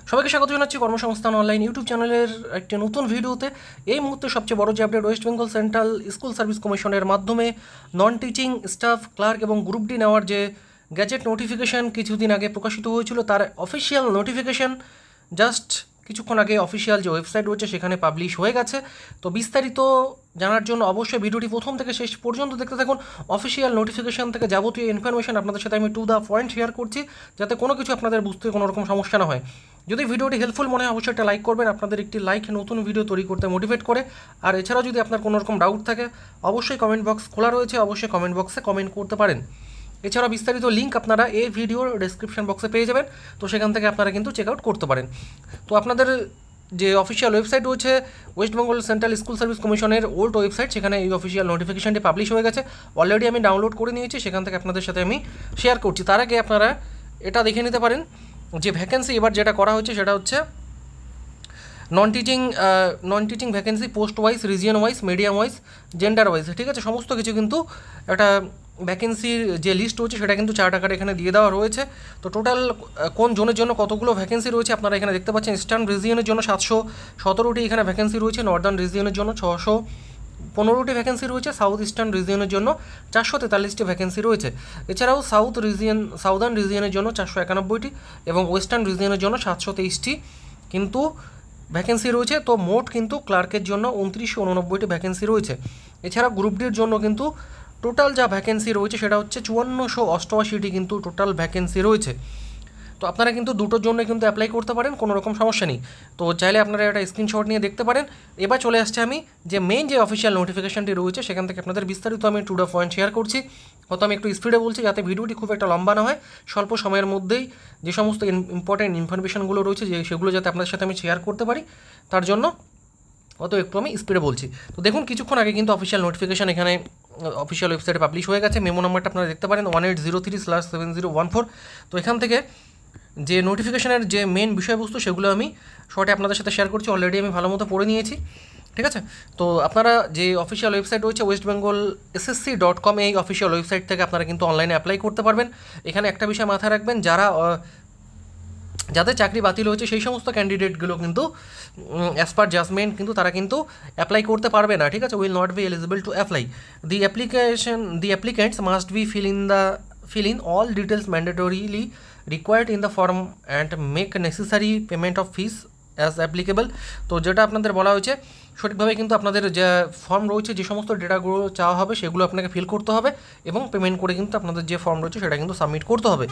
সবাইকে স্বাগত জানাচ্ছি কর্মসংস্থান অনলাইন ইউটিউব চ্যানেলের একটি নতুন ভিডিওতে। এই মুহূর্তে সবচেয়ে বড় যে update, West Bengal central school service কমিশনের মাধ্যমে নন টিচিং স্টাফ ক্লার্ক এবং গ্রুপ ডি নেওয়ার যে গ্যাজেট নোটিফিকেশান কিছুদিন আগে প্রকাশিত হয়েছিল, তার অফিসিয়াল নোটিফিকেশান জাস্ট কিছুক্ষণ আগে অফিসিয়াল যে ওয়েবসাইট রয়েছে সেখানে পাবলিশ হয়ে গেছে। তো বিস্তারিত জানার জন্য অবশ্যই ভিডিওটি প্রথম থেকে শেষ পর্যন্ত দেখতে থাকুন। অফিসিয়াল নোটিফিকেশান থেকে যাবতীয় ইনফরমেশন আপনাদের সাথে আমি টু দ্য পয়েন্ট শেয়ার করছি, যাতে কোনো কিছু আপনাদের বুঝতে কোনো রকম সমস্যা না হয়। যদি ভিডিওটি হেল্পফুল মনে হয় অবশ্যই একটা লাইক করবেন, আপনাদের একটি লাইক নতুন ভিডিও তৈরি করতে মোটিভেট করে। আর এছাড়াও যদি আপনার কোনো রকম ডাউট থাকে অবশ্যই কমেন্ট বক্স খোলা রয়েছে, অবশ্যই কমেন্ট বক্সে কমেন্ট করতে পারেন। এছাড়া বিস্তারিত লিঙ্ক আপনারা এই ভিডিওর ডেসক্রিপশন বক্সে পেয়ে যাবেন, তো সেখান থেকে আপনারা কিন্তু চেক আউট করতে পারেন। তো আপনাদের যে অফিসিয়াল ওয়েবসাইট রয়েছে West Bengal central school service কমিশনের ওল্ড ওয়েবসাইট, সেখানে এই অফিসিয়াল নোটিফিকেশনটি পাবলিশ হয়ে গেছে। অলরেডি আমি ডাউনলোড করে নিয়েছি, সেখান থেকে আপনাদের সাথে আমি শেয়ার করছি। তার আগে আপনারা এটা দেখে নিতে পারেন যে ভ্যাকেন্সি এবার যেটা করা হচ্ছে সেটা হচ্ছে non teaching vacancy post wise, region wise, medium wise, gender wise, ঠিক আছে, সমস্ত কিছু কিন্তু একটা ভ্যাকেন্সির যে লিস্ট রয়েছে সেটা কিন্তু চার্ট আকারে এখানে দিয়ে দেওয়া রয়েছে। তো টোটাল কোন জোনের জন্য কতগুলো ভ্যাকেন্সি রয়েছে আপনারা এখানে দেখতে পাচ্ছেন। ইস্টার্ন রিজিয়নের জন্য 717টি এখানে ভ্যাকেন্সি রয়েছে, নর্দার্ন রিজিয়নের জন্য 615টি ভ্যাকেন্সি রয়েছে, সাউথ ইস্টার্ন রিজিয়নের জন্য 443টি ভ্যাকেন্সি রয়েছে। এছাড়াও সাউদার্ন রিজিয়নের জন্য 491টি এবং ওয়েস্টার্ন রিজিয়নের জন্য 723টি কিন্তু ভ্যাকেন্সি রয়েছে। তো মোট কিন্তু ক্লার্কের জন্য 2989টি ভ্যাকেন্সি রয়েছে। এছাড়া গ্রুপ ডির জন্য কিন্তু টোটাল যা ভ্যাকেন্সি রয়েছে সেটা হচ্ছে 5488টি কিন্তু টোটাল ভ্যাকেন্সি রয়েছে। তো আপনারা কিন্তু দুটোর জন্য কিন্তু অ্যাপ্লাই করতে পারেন, কোনো রকম সমস্যা নেই। তো চাইলে আপনারা একটা স্ক্রিনশট নিয়ে দেখতে পারেন। এবার চলে আসছে আমি যে মেইন যে অফিসিয়াল নোটিফিকেশনটি রয়েছে সেখান থেকে আপনাদের বিস্তারিত আমি টু দ্য পয়েন্ট শেয়ার করছি। হয়তো আমি একটু স্পিডে বলছি যাতে ভিডিওটি খুব একটা লম্বা না হয়, স্বল্প সময়ের মধ্যেই যে সমস্ত ইম্পর্টেন্ট ইনফরমেশনগুলো রয়েছে সেগুলো যাতে আপনাদের সাথে আমি শেয়ার করতে পারি, তার জন্য অত একটু আমি স্পিডে বলছি। তো দেখুন, কিছুক্ষণ আগে কিন্তু অফিসিয়াল নোটিফিকেশান এখানে অফিসিয়াল ওয়েবসাইটে পাবলিশ হয়ে গেছে। মেমো নাম্বারটা আপনারা দেখতে পারেন 1803/7014। তো এখান থেকে যে নোটিফিকেশানের যে মেন বিষয়বস্তু সেগুলো আমি শর্টে আপনাদের সাথে শেয়ার করছি। অলরেডি আমি ভালো মতো পড়ে নিয়েছি, ঠিক আছে। তো আপনারা যে অফিসিয়াল ওয়েবসাইট রয়েছে westbengalssc.com, এই অফিসিয়াল ওয়েবসাইট থেকে আপনারা কিন্তু অনলাইনে অ্যাপ্লাই করতে পারবেন। এখানে একটা বিষয় মাথায় রাখবেন, যাদের চাকরি বাতিল হয়েছে সেই সমস্ত ক্যান্ডিডেটগুলো কিন্তু অ্যাজ পার জাজমেন্ট কিন্তু তারা কিন্তু অ্যাপ্লাই করতে পারবে না, ঠিক আছে। Will not be eligible to apply. The applicants must be fill in all details mandatorily required in the form and make necessary payment of fees as applicable। তো যেটা আপনাদের বলা হয়েছে সঠিকভাবে কিন্তু আপনাদের যে ফর্ম রয়েছে, যে সমস্ত ডেটাগুলো চাওয়া হবে সেগুলো আপনাকে ফিল করতে হবে এবং পেমেন্ট করে কিন্তু আপনাদের যে ফর্ম রয়েছে সেটা কিন্তু সাবমিট করতে হবে।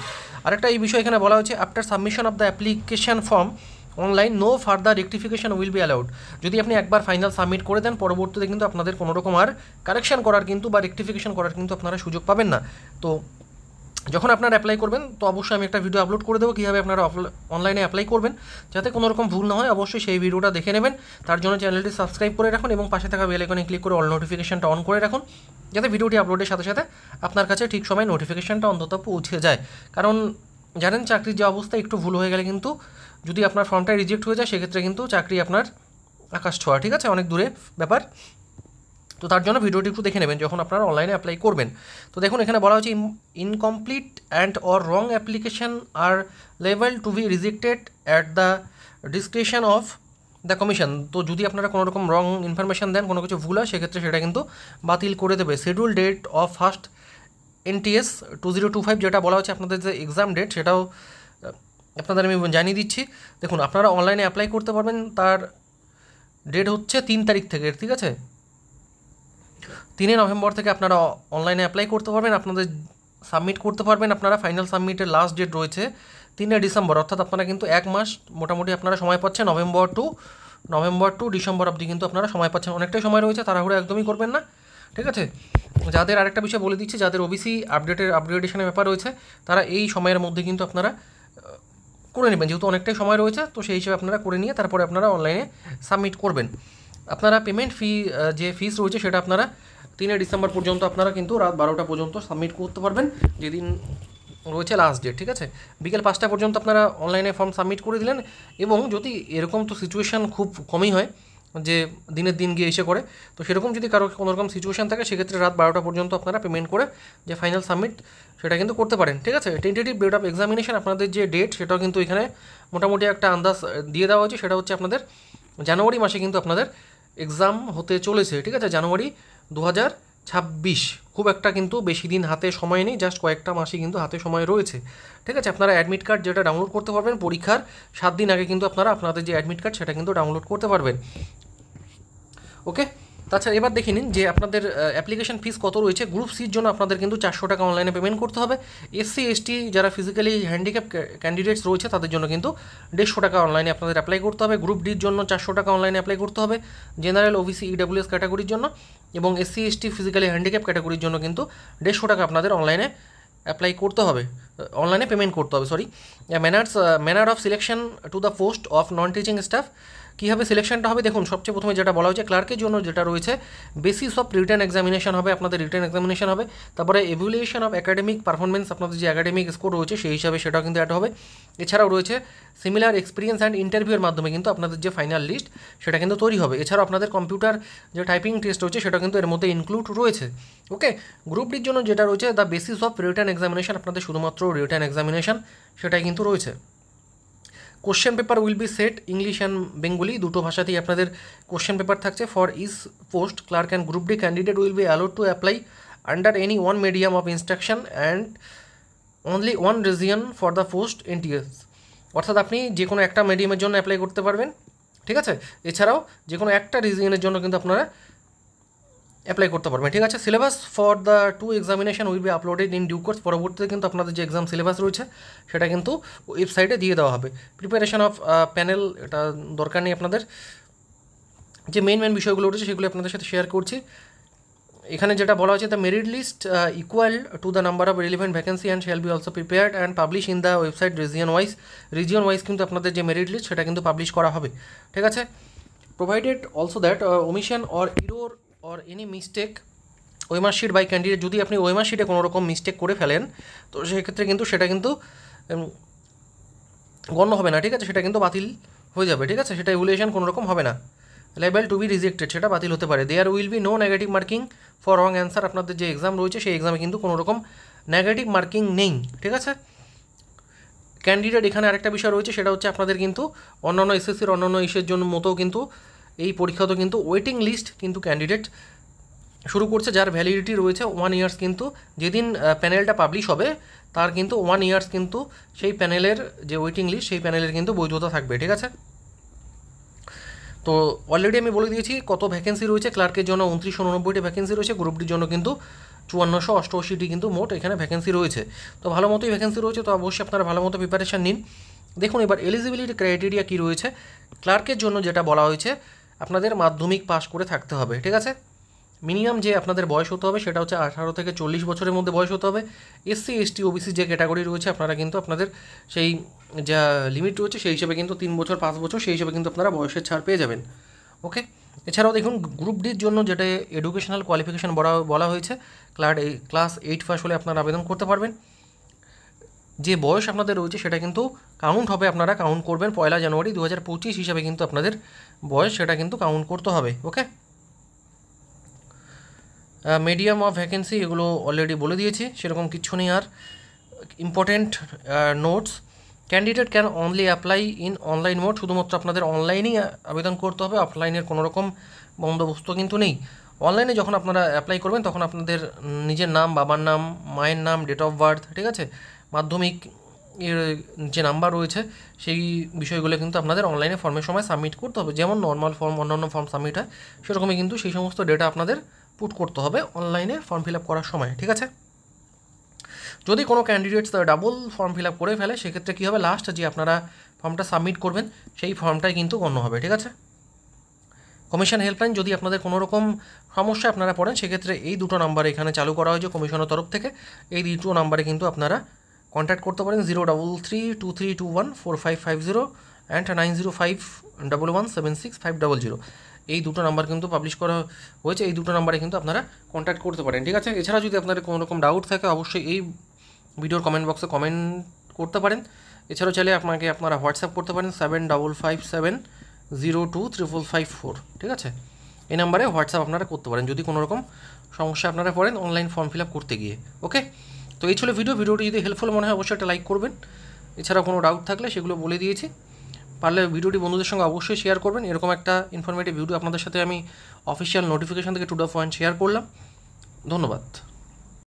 আরেকটা এই বিষয় এখানে বলা হয়েছে, after submission of the application form online no further rectification will be allowed. যদি আপনি একবার ফাইনাল সাবমিট করে দেন, পরবর্তীতে কিন্তু আপনাদের কোনো রকম আর কারেকশন করার কিন্তু বা রেক্টিফিকেশন করার কিন্তু আপনারা সুযোগ পাবেন না। তো যখন আপনারা অ্যাপ্লাই করবেন তো অবশ্যই আমি একটা ভিডিও আপলোড করে দেবো কীভাবে আপনারা অনলাইনে অ্যাপ্লাই করবেন, যাতে কোনো রকম ভুল না হয়। অবশ্যই সেই ভিডিওটা দেখে নেবেন। তার জন্য চ্যানেলটি সাবস্ক্রাইব করে রাখুন এবং পাশে থাকা বেল আইকনে ক্লিক করে অল নোটিফিকেশনটা অন করে রাখুন, যাতে ভিডিওটি আপলোডের সাথে সাথে আপনার কাছে ঠিক সময় নোটিফিকেশনটা অন্তত পৌঁছে যায়। কারণ জানেন, চাকরির যে অবস্থা, একটু ভুল হয়ে গেলে কিন্তু যদি আপনার ফর্মটা রিজেক্ট হয়ে যায় সেক্ষেত্রে কিন্তু চাকরি আপনার আকাশ ছোঁয়া, ঠিক আছে, অনেক দূরে ব্যাপার। তো তার জন্য ভিডিওটি একটু দেখে নেবেন যখন আপনারা অনলাইনে অ্যাপ্লাই করবেন। তো দেখুন, এখানে বলা হচ্ছে incomplete and or wrong application are লেভেল to be rejected at the discretion of the commission. তো যদি আপনারা কোনো রকম রং ইনফরমেশান দেন, কোনো কিছু ভুল হয়, সেক্ষেত্রে সেটা কিন্তু বাতিল করে দেবে। Schedule date of first NTS 2025 যেটা বলা হচ্ছে আপনাদের যে এক্সাম ডেট, সেটাও আপনাদের আমি জানিয়ে দিচ্ছি। দেখুন, আপনারা অনলাইনে অ্যাপ্লাই করতে পারবেন, তার ডেট হচ্ছে 3 তারিখ থেকে, ঠিক আছে। 3 নভেম্বর থেকে আপনারা অনলাইনে অ্যাপ্লাই করতে পারবেন, আপনাদের সাবমিট করতে পারবেন। আপনারা ফাইনাল সাবমিটের লাস্ট ডেট রয়েছে 3 ডিসেম্বর, অর্থাৎ আপনারা কিন্তু 1 মাস মোটামুটি আপনারা সময় পাচ্ছেন। নভেম্বর টু ডিসেম্বর অবধি কিন্তু আপনারা সময় পাচ্ছেন, অনেকটাই সময় রয়েছে, তাড়াহুড়ো একদমই করবেন না, ঠিক আছে। যাদের আরেকটা বিষয় বলে দিচ্ছি, যাদের ওবিসি আপগ্রেডেশনের ব্যাপার রয়েছে তারা এই সময়ের মধ্যে কিন্তু আপনারা করে নেবেন, যেহেতু অনেকটাই সময় রয়েছে। তো সেই হিসেবে আপনারা করে নিয়ে তারপরে আপনারা অনলাইনে সাবমিট করবেন। আপনারা পেমেন্ট যে ফিস রয়েছে সেটা আপনারা 3 ডিসেম্বর পর্যন্ত আপনারা কিন্তু রাত 12টা পর্যন্ত সাবমিট করতে পারবেন, যেদিন রয়েছে লাস্ট ডেট, ঠিক আছে। বিকেল 5টা পর্যন্ত আপনারা অনলাইনে ফর্ম সাবমিট করে দিলেন। এবং যদি এরকম তো সিচুয়েশান খুব কমই হয়, যে দিনের দিন গিয়ে এসে করে। তো সেরকম যদি কারো কোনো রকম সিচুয়েশান থাকে সেক্ষেত্রে রাত 12টা পর্যন্ত আপনারা পেমেন্ট করে যে ফাইনাল সাবমিট সেটা কিন্তু করতে পারেন, ঠিক আছে। টেন্টেটিভ ডেট অফ এক্সামিনেশন আপনাদের যে ডেট সেটাও কিন্তু এখানে মোটামুটি একটা আন্দাজ দিয়ে দেওয়া হয়েছে, সেটা হচ্ছে আপনাদের জানুয়ারি মাসে কিন্তু আপনাদের এক্সাম হতে চলেছে, ঠিক আছে, জানুয়ারি 2026। খুব একটা কিন্তু বেশি দিন হাতে সময় নেই, জাস্ট কয়েকটা মাসই কিন্তু হাতে সময় রয়েছে, ঠিক আছে। আপনারা অ্যাডমিট কার্ড যেটা ডাউনলোড করতে পারবেন পরীক্ষার 7 দিন আগে কিন্তু আপনারা আপনাদের যে অ্যাডমিট কার্ড সেটা কিন্তু ডাউনলোড করতে পারবেন, ওকে। তাছাড়া এবার দেখে নিন যে আপনাদের অ্যাপ্লিকেশন ফিস কত রয়েছে। গ্রুপ সির জন্য আপনাদের কিন্তু 400 টাকা অনলাইনে পেমেন্ট করতে হবে। এসসি এসটি যারা ফিজিক্যালি হ্যান্ডিক্যাপ ক্যান্ডিডেটস রয়েছে তাদের জন্য কিন্তু 150 টাকা অনলাইনে আপনাদের অ্যাপ্লাই করতে হবে। গ্রুপ ডির জন্য 400 টাকা অনলাইনে অ্যাপ্লাই করতে হবে জেনারেল, ওবিসি, ইডাব্লিউএস ক্যাটাগরির জন্য, এবং এসসি এসটি ফিজিক্যালি হ্যান্ডিক্যাপ ক্যাটাগরির জন্য কিন্তু 150 টাকা আপনাদের অনলাইনে অ্যাপ্লাই করতে হবে, অনলাইনে পেমেন্ট করতে হবে, sorry. Manner of selection to the post of non teaching staff, কীভাবে সিলেকশনটা হবে দেখুন। সবচেয়ে প্রথমে যেটা বলা হয়েছে ক্লার্কের জন্য যেটা রয়েছে বেসিস অফ রিটেন এক্সামিনেশন হবে, আপনাদের রিটেন এক্সামিনেশন হবে। তারপরে এভ্যালুয়েশন অফ একাডেমিক পারফরমেন্স, আপনাদের যে একাডেমিক স্কোর রয়েছে সেই হিসাবে সেটাও কিন্তু অ্যাড হবে। এছাড়াও রয়েছে সিমিলার এক্সপিরিয়েন্স অ্যান্ড ইন্টারভিউয়ের মাধ্যমে কিন্তু আপনাদের যে ফাইনাল লিস্ট সেটা কিন্তু তৈরি হবে। এছাড়াও আপনাদের কম্পিউটার যে টাইপিং টেস্ট রয়েছে সেটা কিন্তু এর মধ্যে ইনক্লুড রয়েছে, ওকে। গ্রুপ ডির জন্য যেটা রয়েছে the basis of written examination, আপনাদের শুধুমাত্র রিটেন এক্সামিনেশন সেটাই কিন্তু রয়েছে। Question paper will be set English and Bengali, দুটো ভাষাতেই আপনাদের কোশ্চেন পেপার থাকছে। For is post clerk and group D candidate will be allowed to apply under any one medium of instruction and only one region for the post NTS, অর্থাৎ আপনি যে কোনো একটা মিডিয়ামের জন্য অ্যাপ্লাই করতে পারবেন, ঠিক আছে। এছাড়াও যে কোনো একটা রিজিয়নের জন্য কিন্তু আপনারা অ্যাপ্লাই করতে পারবেন, ঠিক আছে। Syllabus for the two examination will be uploaded in due course, পরবর্তীতে কিন্তু আপনাদের যে এক্সাম সিলেবাস রয়েছে সেটা কিন্তু ওয়েবসাইটে দিয়ে দেওয়া হবে। প্রিপারেশন অফ প্যানেল, এটা দরকার নেই আপনাদের, যে মেন বিষয়গুলো রয়েছে সেগুলো আপনাদের সাথে শেয়ার করছি। এখানে যেটা বলা হয়েছে the merit list equal to the number of relevant vacancy and shall be also prepared and publish in the website region wise কিন্তু আপনাদের যে মেরিট লিস্ট সেটা কিন্তু পাবলিশ করা হবে, ঠিক আছে। Provided also that omission or error or any mistake OMR sheet by candidate, যদি আপনি ওয়েমার শিটে কোনো রকম মিস্টেক করে ফেলেন তো সেক্ষেত্রে কিন্তু সেটা কিন্তু গণ্য হবে না, ঠিক আছে, সেটা কিন্তু বাতিল হয়ে যাবে, ঠিক আছে, সেটা ইভ্যালুয়েশন কোনো রকম হবে না। লেভেল টু বি রিজেক্টেড, সেটা বাতিল হতে পারে। There will be no negative marking for wrong answer, আপনাদের যে এক্সাম রয়েছে সেই এক্সামে কিন্তু কোনো রকম নেগেটিভ মার্কিং নেই, ঠিক আছে। ক্যান্ডিডেট এখানে আরেকটা বিষয় রয়েছে সেটা হচ্ছে আপনাদের কিন্তু অন্যান্য এসএসসির অন্যান্য ইস্যুর জন্য মতো কিন্তু এই পরীক্ষাতে কিন্তু ওয়েটিং লিস্ট কিন্তু ক্যান্ডিডেট শুরু করছে, যার ভ্যালিডিটি রয়েছে 1 ইয়ার্স, কিন্তু যেদিন প্যানেলটা পাবলিশ হবে তার কিন্তু 1 ইয়ার্স কিন্তু সেই প্যানেলের যে ওয়েটিং লিস্ট সেই প্যানেলের কিন্তু বৈধতা থাকবে, ঠিক আছে। তো অলরেডি আমি বলে দিয়েছি কত ভ্যাকেন্সি রয়েছে। ক্লার্কের জন্য 2989টি ভ্যাকেন্সি রয়েছে, গ্রুপ ডির জন্য কিন্তু 5488টি কিন্তু মোট এখানে ভ্যাকেন্সি রয়েছে। তো ভালো মতোই ভ্যাকেন্সি রয়েছে, তো অবশ্যই আপনারা ভালো মতো প্রিপারেশান নিন। দেখুন এবার এলিজিবিলিটি ক্রাইটেরিয়া কী রয়েছে। ক্লার্কের জন্য যেটা বলা হয়েছে আপনাদের মাধ্যমিক পাস করে থাকতে হবে, ঠিক আছে। মিনিমাম যে আপনাদের বয়স হতে হবে সেটা হচ্ছে 18 থেকে 40 বছরের মধ্যে বয়স হতে হবে। এসসি এসটি ওবিসি যে ক্যাটাগরি রয়েছে আপনারা কিন্তু আপনাদের সেই যা লিমিট রয়েছে সেই হিসেবে কিন্তু 3 বছর 5 বছর সেই হিসেবে কিন্তু আপনারা বয়সের ছাড় পেয়ে যাবেন, ওকে। এছাড়াও দেখুন গ্রুপ ডির জন্য যেটা এডুকেশনাল কোয়ালিফিকেশান বলা হয়েছে ক্লাস 8 পাস হলে আপনারা আবেদন করতে পারবেন। যে বয়স আপনাদের রয়েছে সেটা কিন্তু কাউন্ট হবে, আপনারা কাউন্ট করবেন 1 জানুয়ারি 2025 হিসাবে কিন্তু আপনাদের বয়স সেটা কিন্তু কাউন্ট করতে হবে, ওকে। মিডিয়াম অফ ভ্যাকেন্সি এগুলো অলরেডি বলে দিয়েছি, সেরকম কিছু নেই। আর important notes, candidate can only apply in online mode, শুধুমাত্র আপনাদের অনলাইনেই আবেদন করতে হবে, অফলাইনের কোনো রকম বন্দোবস্ত কিন্তু নেই। অনলাইনে যখন আপনারা অ্যাপ্লাই করবেন তখন আপনাদের নিজের নাম, বাবার নাম, মায়ের নাম, ডেট অফ বার্থ, ঠিক আছে, মাধ্যমিক এর যে নাম্বার রয়েছে সেই বিষয়গুলো কিন্তু আপনাদের অনলাইনে ফর্মের সময় সাবমিট করতে হবে, যেমন নর্মাল ফর্ম অন্যান্য ফর্ম সাবমিট হয় সেরকমই কিন্তু সেই সমস্ত ডেটা আপনাদের পুট করতে হবে অনলাইনে ফর্ম ফিল আপ করার সময়, ঠিক আছে। যদি কোনো candidates double form fill up করে ফেলে সেক্ষেত্রে কী হবে, লাস্ট যে আপনারা ফর্মটা সাবমিট করবেন সেই ফর্মটাই কিন্তু গণ্য হবে, ঠিক আছে। কমিশন হেল্পলাইন, যদি আপনাদের কোনো রকম সমস্যা আপনারা পড়েন সেক্ষেত্রে এই দুটো নাম্বার এখানে চালু করা হয়েছে কমিশনের তরফ থেকে, এই দুটো নাম্বারে কিন্তু আপনারা কন্ট্যাক্ট করতে পারেন 03323214550 অ্যান্ড 9051176500, এই দুটো নাম্বার কিন্তু পাবলিশ করা হয়েছে, এই দুটো নাম্বারে কিন্তু আপনারা কন্ট্যাক্ট করতে পারেন, ঠিক আছে। এছাড়া যদি আপনাদের কোনো রকম ডাউট থাকে অবশ্যই এই ভিডিওর কমেন্ট বক্সে কমেন্ট করতে পারেন। এছাড়াও চাইলে আপনারা হোয়াটসঅ্যাপ করতে পারেন 7557 023454, ঠিক আছে? এই নাম্বারে হোয়াটসঅ্যাপ আপনারা করতে পারেন যদি কোনো রকম সমস্যা আপনারা পড়েন অনলাইন ফর্ম ফিল আপ করতে গিয়ে। ওকে, তো এই ছিল ভিডিওটি যদি হেল্পফুল মনে হয় অবশ্যই একটা লাইক করবেন। এছাড়া কোনো ডাউট থাকলে সেগুলো বলে দিয়েছি। পারলে ভিডিওটি বন্ধুদের সঙ্গে অবশ্যই শেয়ার করবেন। এরকম একটা ইনফরমেটিভ ভিডিও আপনাদের সাথে আমি অফিসিয়াল নোটিফিকেশন থেকে টু দ্য পয়েন্ট শেয়ার করলাম। ধন্যবাদ।